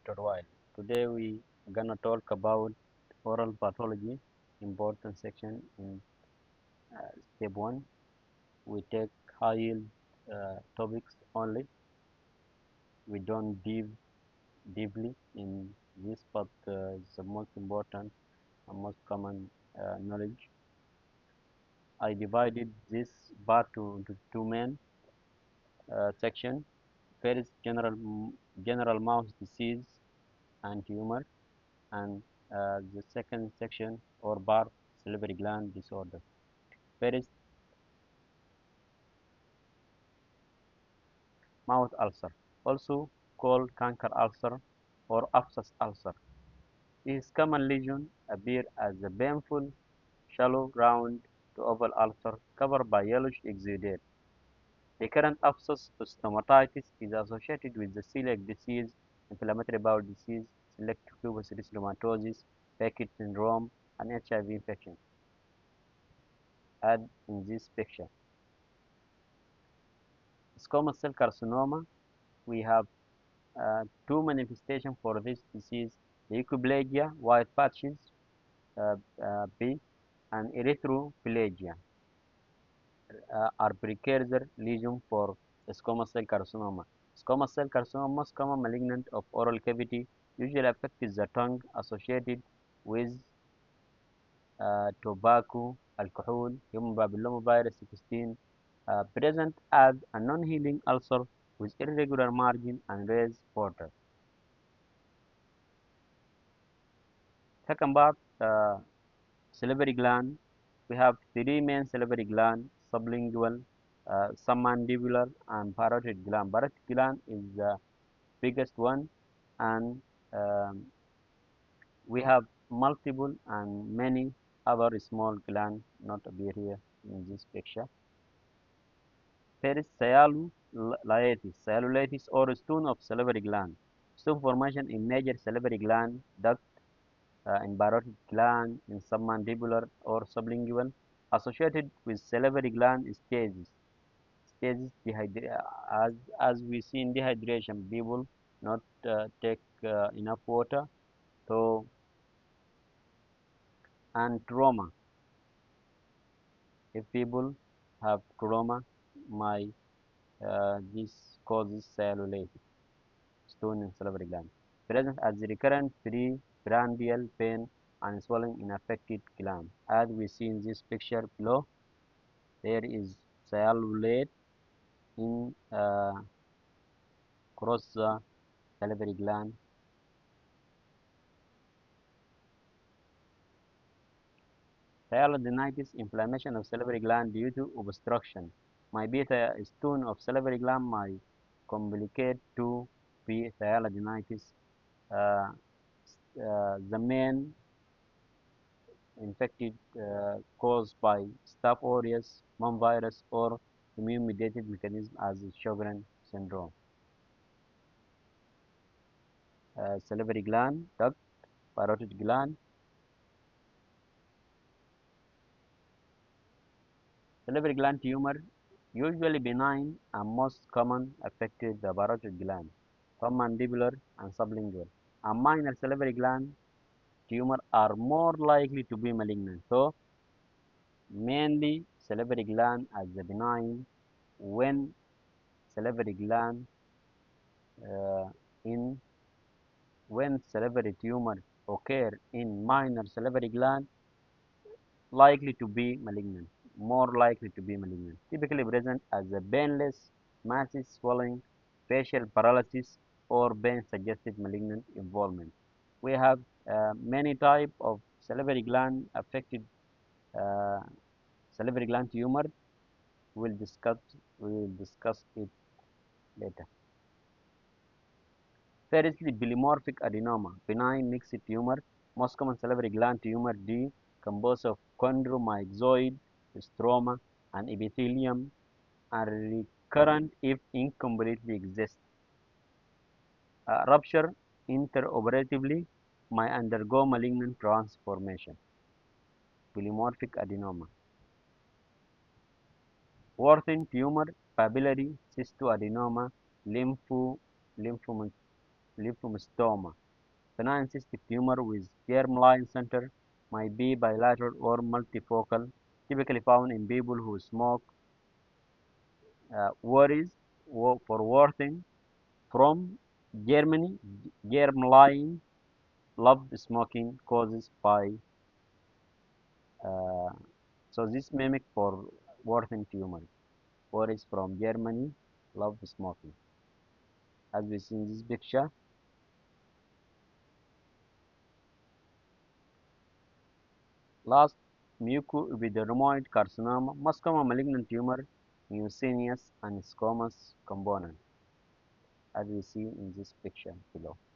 Dr. While. Today we gonna talk about oral pathology, important section in step one. We take high yield topics only. We don't dive deeply in this, but the most important and most common knowledge. I divided this part into two main section. First, general mouth disease and tumor, and the second section or bar salivary gland disorder. First, mouth ulcer, also called canker ulcer or abscess ulcer. This common lesion appear as a painful, shallow, round to oval ulcer covered by yellowish exudate. Recurrent abscess stomatitis is associated with the celiac disease, inflammatory bowel disease, selective lupus erythematosus, Beckett syndrome, and HIV infection. Add in this picture. Squamous cell carcinoma, we have two manifestations for this disease, leukoplakia, white patches, B, and erythroplakia are precursor lesion for squamous cell carcinoma. Squamous cell carcinoma, most common malignant of oral cavity, usually affects the tongue associated with tobacco, alcohol, human papillomavirus 16, present as a non-healing ulcer with irregular margin and raised border. Second part, salivary gland. We have three main salivary glands: sublingual, submandibular, and parotid gland. Parotid gland is the biggest one, and um, we have multiple and many other small glands not appear here in this picture. There is cellulitis or stone of salivary gland. Stone formation in major salivary gland, duct, in parotid gland, in submandibular or sublingual, associated with salivary gland stasis. Stasis as we see in dehydration, people not take enough water. So and trauma. If people have trauma, my this causes cellulitis, stone in salivary gland, present as recurrent prandial pain and swelling in affected gland. As we see in this picture below, there is cellulite in cross the salivary gland. Cyalodenitis, inflammation of salivary gland due to obstruction. My beta stone of salivary gland might complicate to be cyalodenitis. Uh, the main infected caused by Staph aureus, mum virus, or immune-mediated mechanism as Sjogren syndrome. Salivary gland, duct, parotid gland. Salivary gland tumor, usually benign and most common affected the parotid gland, submandibular and sublingual. And minor salivary gland tumor are more likely to be malignant. So mainly salivary gland as the benign when salivary gland uh, in when salivary tumor occur in minor salivary gland likely to be malignant, more likely to be malignant, typically present as a painless, massive swelling, facial paralysis, or pain suggested malignant involvement. We have many type of salivary gland affected uh, salivary gland tumor. We will discuss it later. Firstly, polymorphic adenoma, benign mixed tumor, most common salivary gland tumor D, composed of chondromyxoid, stroma, and epithelium, and recurrent if incompletely exist. Rupture interoperatively may undergo malignant transformation. Polymorphic adenoma. Warthin tumor, papillary cystoadenoma, lymphoma, lymphoma. Benign cystic tumor with germline center might be bilateral or multifocal, typically found in people who smoke. Worries for worsening from Germany, germline love smoking causes by uh, so this mimic for worsening tumor. Worries from Germany, love smoking. As we see in this picture, last mucoepidermoid carcinoma, most common malignant tumor, mucinous and squamous component, as we see in this picture below.